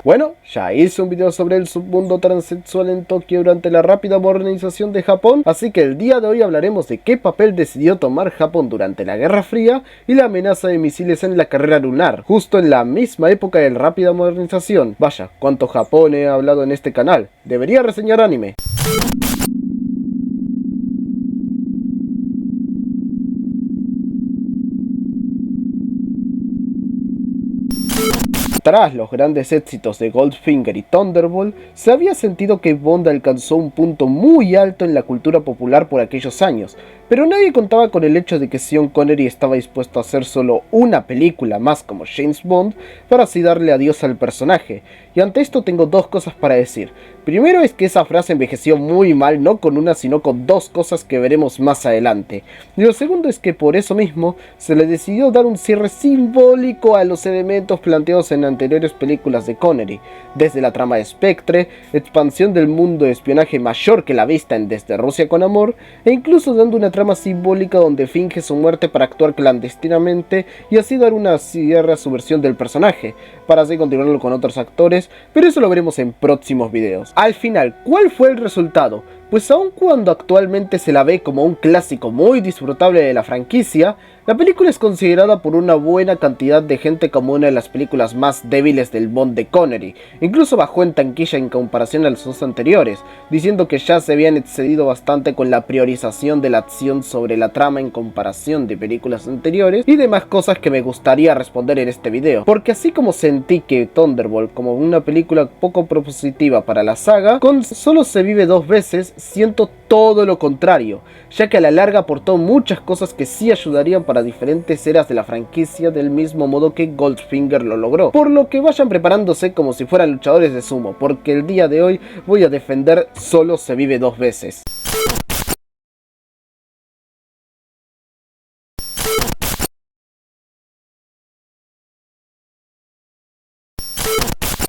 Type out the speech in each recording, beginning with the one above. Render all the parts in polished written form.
Bueno, ya hice un video sobre el submundo transexual en Tokio durante la rápida modernización de Japón, así que el día de hoy hablaremos de qué papel decidió tomar Japón durante la Guerra Fría y la amenaza de misiles en la carrera lunar, justo en la misma época de la rápida modernización. Vaya, cuánto Japón he hablado en este canal, debería reseñar anime. Tras los grandes éxitos de Goldfinger y Thunderbolt, se había sentido que Bond alcanzó un punto muy alto en la cultura popular por aquellos años, pero nadie contaba con el hecho de que Sean Connery estaba dispuesto a hacer solo una película más como James Bond para así darle adiós al personaje, y ante esto tengo dos cosas para decir. Primero es que esa frase envejeció muy mal, no con una sino con dos cosas que veremos más adelante, y lo segundo es que por eso mismo se le decidió dar un cierre simbólico a los elementos planteados en anteriores películas de Connery, desde la trama de Spectre, expansión del mundo de espionaje mayor que la vista en Desde Rusia con Amor, e incluso dando una trama simbólica donde finge su muerte para actuar clandestinamente y así dar una cierre a su versión del personaje, para así continuarlo con otros actores, pero eso lo veremos en próximos videos. Al final, ¿cuál fue el resultado? Pues aun cuando actualmente se la ve como un clásico muy disfrutable de la franquicia, la película es considerada por una buena cantidad de gente como una de las películas más débiles del Bond de Connery, incluso bajó en taquilla en comparación a los dos anteriores, diciendo que ya se habían excedido bastante con la priorización de la acción sobre la trama en comparación de películas anteriores y demás cosas que me gustaría responder en este video, porque así como sentí que Thunderbolt como una película poco propositiva para la saga, con Solo se vive dos veces, siento todo lo contrario, ya que a la larga aportó muchas cosas que sí ayudarían para diferentes eras de la franquicia del mismo modo que Goldfinger lo logró, por lo que vayan preparándose como si fueran luchadores de sumo, porque el día de hoy voy a defender Solo se vive dos veces.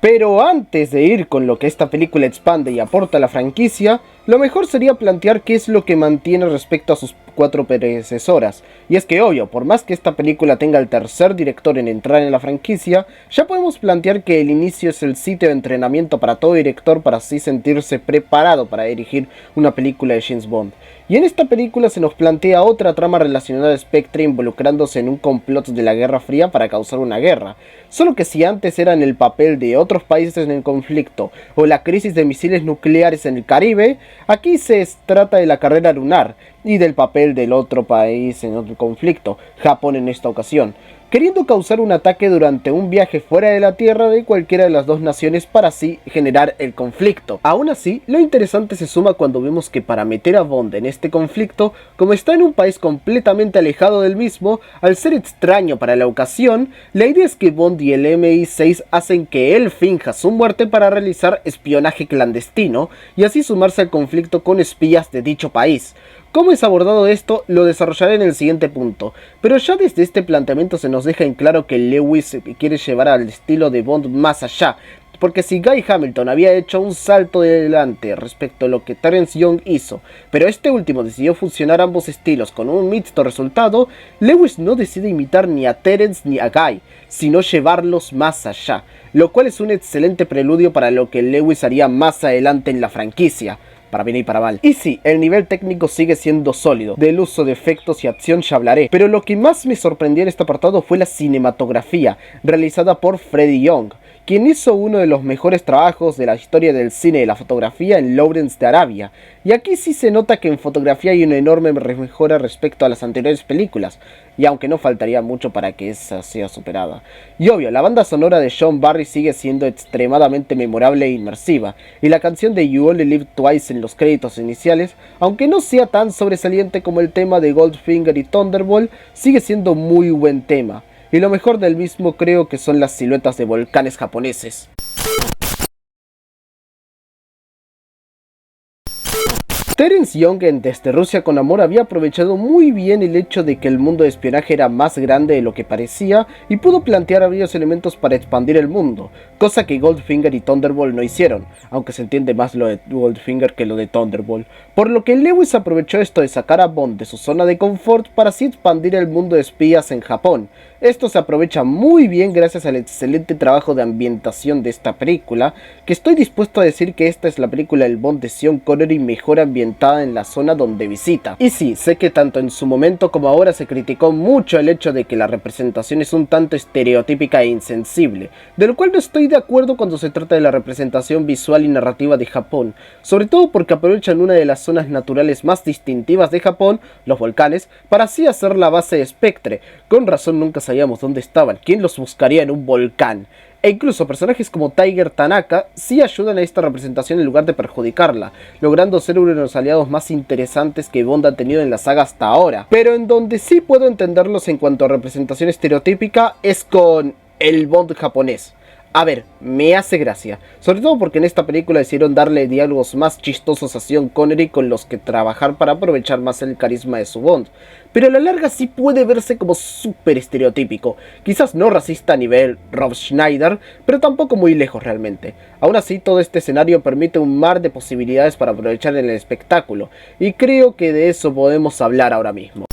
Pero antes de ir con lo que esta película expande y aporta a la franquicia, lo mejor sería plantear qué es lo que mantiene respecto a sus cuatro predecesoras. Y es que obvio, por más que esta película tenga el tercer director en entrar en la franquicia, ya podemos plantear que el inicio es el sitio de entrenamiento para todo director para así sentirse preparado para dirigir una película de James Bond. Y en esta película se nos plantea otra trama relacionada a Spectre involucrándose en un complot de la Guerra Fría para causar una guerra. Solo que si antes era en el papel de otros países en el conflicto o la crisis de misiles nucleares en el Caribe, aquí se trata de la carrera lunar y del papel del otro país en otro conflicto, Japón en esta ocasión, queriendo causar un ataque durante un viaje fuera de la Tierra de cualquiera de las dos naciones para así generar el conflicto. Aún así, lo interesante se suma cuando vemos que para meter a Bond en este conflicto, como está en un país completamente alejado del mismo, al ser extraño para la ocasión, la idea es que Bond y el MI6 hacen que él finja su muerte para realizar espionaje clandestino y así sumarse al conflicto con espías de dicho país. ¿Cómo es abordado esto? Lo desarrollaré en el siguiente punto, pero ya desde este planteamiento se nos deja en claro que Lewis quiere llevar al estilo de Bond más allá, porque si Guy Hamilton había hecho un salto de adelante respecto a lo que Terence Young hizo, pero este último decidió fusionar ambos estilos con un mixto resultado, Lewis no decide imitar ni a Terence ni a Guy, sino llevarlos más allá, lo cual es un excelente preludio para lo que Lewis haría más adelante en la franquicia, para bien y para mal. Y sí, el nivel técnico sigue siendo sólido, del uso de efectos y acción ya hablaré, pero lo que más me sorprendió en este apartado fue la cinematografía, realizada por Freddie Young, quien hizo uno de los mejores trabajos de la historia del cine y la fotografía en Lawrence de Arabia, y aquí sí se nota que en fotografía hay una enorme mejora respecto a las anteriores películas, y aunque no faltaría mucho para que esa sea superada. Y obvio, la banda sonora de John Barry sigue siendo extremadamente memorable e inmersiva, y la canción de You Only Live Twice en los créditos iniciales, aunque no sea tan sobresaliente como el tema de Goldfinger y Thunderbolt, sigue siendo muy buen tema. Y lo mejor del mismo creo que son las siluetas de volcanes japoneses. Terence Young en Desde Rusia con Amor había aprovechado muy bien el hecho de que el mundo de espionaje era más grande de lo que parecía y pudo plantear varios elementos para expandir el mundo, cosa que Goldfinger y Thunderball no hicieron, aunque se entiende más lo de Goldfinger que lo de Thunderball, por lo que Lewis aprovechó esto de sacar a Bond de su zona de confort para así expandir el mundo de espías en Japón. Esto se aprovecha muy bien gracias al excelente trabajo de ambientación de esta película, que estoy dispuesto a decir que esta es la película del Bond de Sean Connery mejor ambientada en la zona donde visita. Y sí, sé que tanto en su momento como ahora se criticó mucho el hecho de que la representación es un tanto estereotípica e insensible, de lo cual no estoy de acuerdo cuando se trata de la representación visual y narrativa de Japón, sobre todo porque aprovechan una de las zonas naturales más distintivas de Japón, los volcanes, para así hacer la base de Spectre. Con razón nunca sabíamos dónde estaban, quién los buscaría en un volcán. E incluso personajes como Tiger Tanaka sí ayudan a esta representación en lugar de perjudicarla, logrando ser uno de los aliados más interesantes que Bond ha tenido en la saga hasta ahora. Pero en donde sí puedo entenderlos en cuanto a representación estereotípica es con el Bond japonés. A ver, me hace gracia, sobre todo porque en esta película decidieron darle diálogos más chistosos a Sean Connery con los que trabajar para aprovechar más el carisma de su Bond, pero a la larga sí puede verse como súper estereotípico, quizás no racista a nivel Rob Schneider, pero tampoco muy lejos realmente. Aún así, todo este escenario permite un mar de posibilidades para aprovechar el espectáculo, y creo que de eso podemos hablar ahora mismo.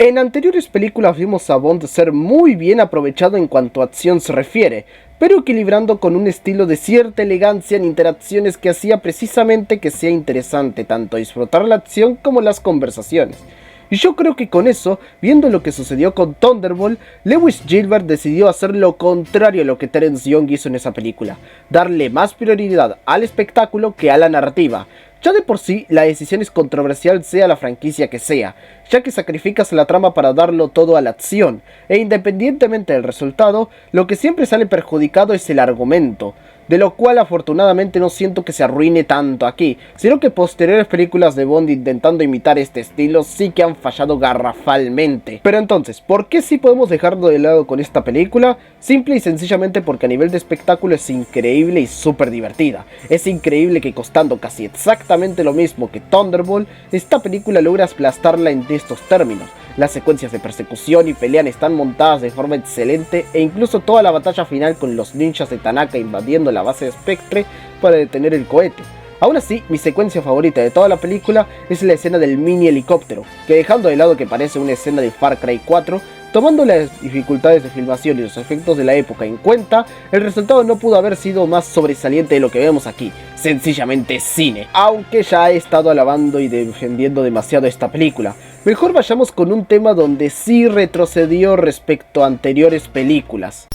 En anteriores películas vimos a Bond ser muy bien aprovechado en cuanto a acción se refiere, pero equilibrando con un estilo de cierta elegancia en interacciones que hacía precisamente que sea interesante tanto disfrutar la acción como las conversaciones. Y yo creo que con eso, viendo lo que sucedió con Thunderball, Lewis Gilbert decidió hacer lo contrario a lo que Terence Young hizo en esa película, darle más prioridad al espectáculo que a la narrativa. Ya de por sí, la decisión es controversial sea la franquicia que sea, ya que sacrificas la trama para darlo todo a la acción, e independientemente del resultado, lo que siempre sale perjudicado es el argumento, de lo cual afortunadamente no siento que se arruine tanto aquí, sino que posteriores películas de Bond intentando imitar este estilo sí que han fallado garrafalmente. Pero entonces, ¿por qué sí podemos dejarlo de lado con esta película? Simple y sencillamente porque a nivel de espectáculo es increíble y súper divertida. Es increíble que costando casi exactamente lo mismo que Thunderball, esta película logra aplastarla en estos términos. Las secuencias de persecución y pelea están montadas de forma excelente e incluso toda la batalla final con los ninjas de Tanaka invadiendo la base de Spectre para detener el cohete. Aún así, mi secuencia favorita de toda la película es la escena del mini helicóptero, que dejando de lado que parece una escena de Far Cry 4, tomando las dificultades de filmación y los efectos de la época en cuenta, el resultado no pudo haber sido más sobresaliente de lo que vemos aquí, sencillamente cine. Aunque ya he estado alabando y defendiendo demasiado esta película, mejor vayamos con un tema donde sí retrocedió respecto a anteriores películas.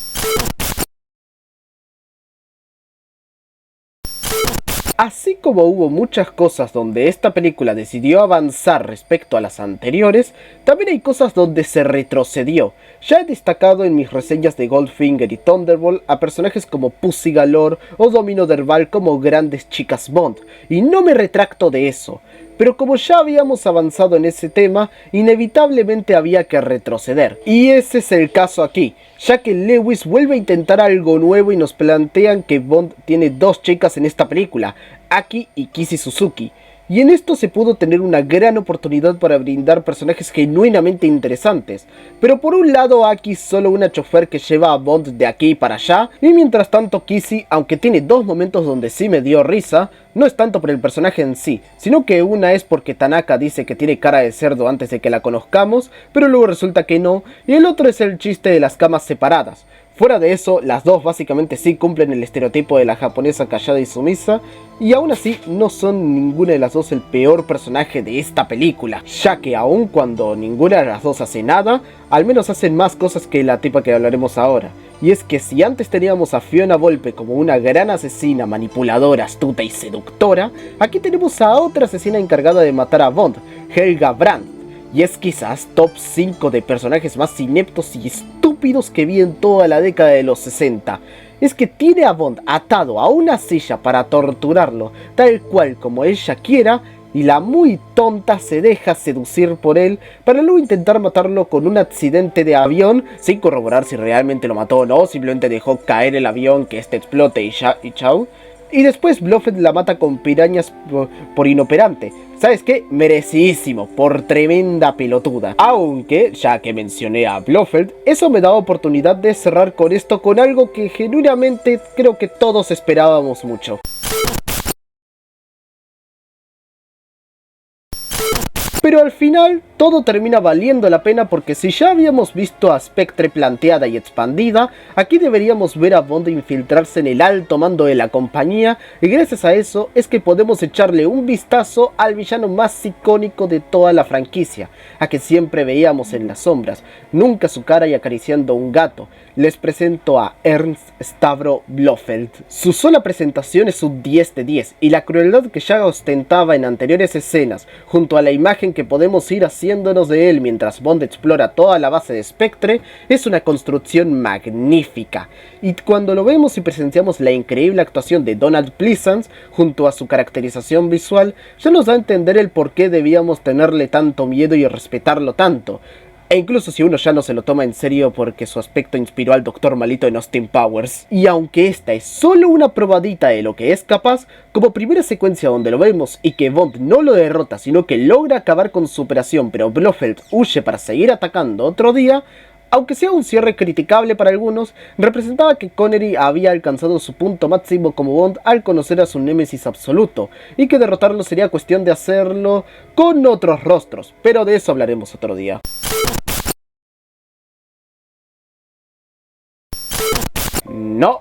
Así como hubo muchas cosas donde esta película decidió avanzar respecto a las anteriores, también hay cosas donde se retrocedió. Ya he destacado en mis reseñas de Goldfinger y Thunderball a personajes como Pussy Galore o Domino Derval como grandes chicas Bond, y no me retracto de eso. Pero como ya habíamos avanzado en ese tema, inevitablemente había que retroceder. Y ese es el caso aquí, ya que Lewis vuelve a intentar algo nuevo y nos plantean que Bond tiene dos chicas en esta película, Aki y Kissy Suzuki. Y en esto se pudo tener una gran oportunidad para brindar personajes genuinamente interesantes. Pero por un lado Aki es solo una chofer que lleva a Bond de aquí para allá, y mientras tanto Kissy, aunque tiene dos momentos donde sí me dio risa, no es tanto por el personaje en sí, sino que una es porque Tanaka dice que tiene cara de cerdo antes de que la conozcamos, pero luego resulta que no, y el otro es el chiste de las camas separadas. Fuera de eso, las dos básicamente sí cumplen el estereotipo de la japonesa callada y sumisa, y aún así no son ninguna de las dos el peor personaje de esta película, ya que aun cuando ninguna de las dos hace nada, al menos hacen más cosas que la tipa que hablaremos ahora. Y es que si antes teníamos a Fiona Volpe como una gran asesina, manipuladora, astuta y seductora, aquí tenemos a otra asesina encargada de matar a Bond, Helga Brandt. Y es quizás top 5 de personajes más ineptos y estúpidos que vi en toda la década de los 60. Es que tiene a Bond atado a una silla para torturarlo, tal cual como ella quiera, y la muy tonta se deja seducir por él para luego intentar matarlo con un accidente de avión sin corroborar si realmente lo mató o no, simplemente dejó caer el avión, que este explote y chao. Y después Blofeld la mata con pirañas por inoperante. ¿Sabes qué? Merecidísimo, por tremenda pelotuda. Aunque, ya que mencioné a Blofeld, eso me da oportunidad de cerrar con esto con algo que genuinamente creo que todos esperábamos mucho. Pero al final todo termina valiendo la pena porque si ya habíamos visto a Spectre planteada y expandida, aquí deberíamos ver a Bond infiltrarse en el alto mando de la compañía y gracias a eso es que podemos echarle un vistazo al villano más icónico de toda la franquicia, a que siempre veíamos en las sombras, nunca su cara y acariciando un gato. Les presento a Ernst Stavro Blofeld. Su sola presentación es un 10 de 10 y la crueldad que ya ostentaba en anteriores escenas, junto a la imagen que podemos ir haciéndonos de él mientras Bond explora toda la base de Spectre, es una construcción magnífica. Y cuando lo vemos y presenciamos la increíble actuación de Donald Pleasence junto a su caracterización visual, ya nos da a entender el por qué debíamos tenerle tanto miedo y respetarlo tanto. E incluso si uno ya no se lo toma en serio porque su aspecto inspiró al Doctor Malito en Austin Powers. Y aunque esta es solo una probadita de lo que es capaz, como primera secuencia donde lo vemos y que Bond no lo derrota sino que logra acabar con su operación pero Blofeld huye para seguir atacando otro día, aunque sea un cierre criticable para algunos, representaba que Connery había alcanzado su punto máximo como Bond al conocer a su némesis absoluto, y que derrotarlo sería cuestión de hacerlo con otros rostros, pero de eso hablaremos otro día.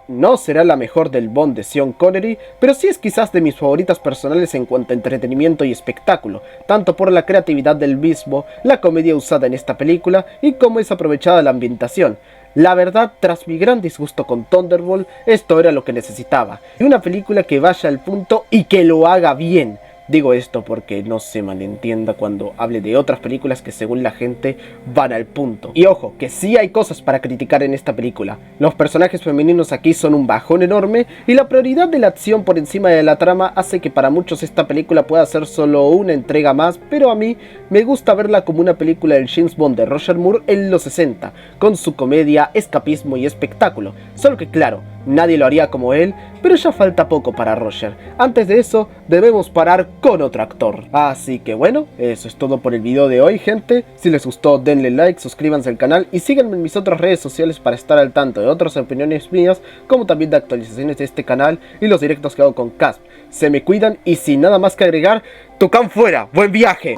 No será la mejor del Bond de Sean Connery, pero sí es quizás de mis favoritas personales en cuanto a entretenimiento y espectáculo, tanto por la creatividad del mismo, la comedia usada en esta película y cómo es aprovechada la ambientación. La verdad, tras mi gran disgusto con Thunderball, esto era lo que necesitaba, y una película que vaya al punto y que lo haga bien. Digo esto porque no se malentienda cuando hable de otras películas que según la gente van al punto. Y ojo, que sí hay cosas para criticar en esta película. Los personajes femeninos aquí son un bajón enorme y la prioridad de la acción por encima de la trama hace que para muchos esta película pueda ser solo una entrega más, pero a mí me gusta verla como una película del James Bond de Roger Moore en los 60, con su comedia, escapismo y espectáculo. Solo que claro, nadie lo haría como él, pero ya falta poco para Roger. Antes de eso, debemos parar con otro actor. Así que bueno, eso es todo por el video de hoy, gente. Si les gustó, denle like, suscríbanse al canal y síganme en mis otras redes sociales para estar al tanto de otras opiniones mías, como también de actualizaciones de este canal y los directos que hago con Casp. Se me cuidan y sin nada más que agregar, ¡Tucán fuera! ¡Buen viaje!